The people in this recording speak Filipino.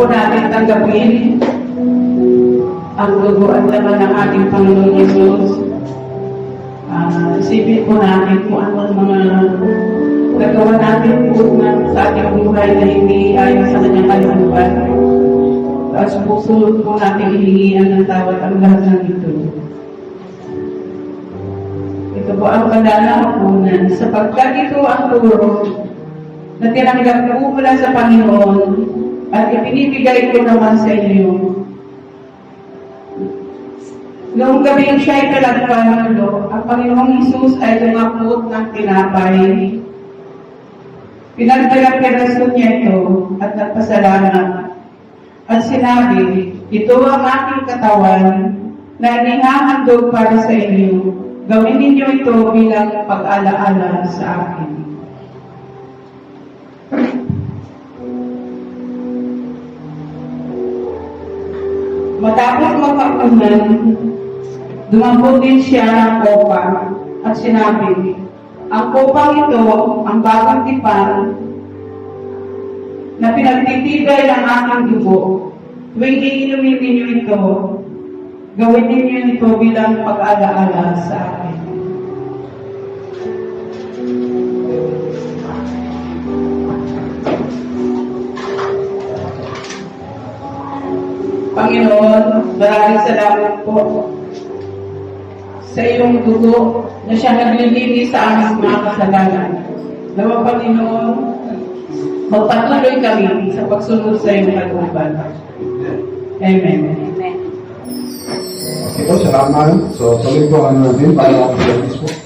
po natin tanggapin ang dugo at laman ng ating Panginoon Yesus. Isipin po natin kung ano mga nagawa natin po sa ating buhay na hindi ayon sa kanyang kalooban. At puso po natin hihingian ng tawad ang lahat ng ito. Ito po ang pananahapunan sapagkat ito ang turo na tinanggap po mula sa Panginoon at ipinibigay ko naman sa inyo. Noong gabing siya'y nalagpanulo, ang Panginoong Hesus ay lumapot ng tinapay. Pinagdala-piraso niya ito at nagpasalamat. At sinabi, ito ang aking katawan na inihahandog para sa inyo. Gawin ninyo ito bilang pag-alaala sa akin. Matapos magpakunan, dumambot din siya ng kopa at sinabi, ang kopang ito, ang bagong tipan, na pinagtitibay ng aking dugo. Tuwing iinumin ninyo ito, gawin ninyo ito bilang pag-alaala sa akin. Panginoon, maraming salamat po sa iyong dugo na siya naglilinis sa aming mga kasalanan. Nawa Panginoon, magpatuloy kami sa pagsunod sa iyong kalooban. Amen. Okay po, salamat. So, tuloy po natin para ako sa po.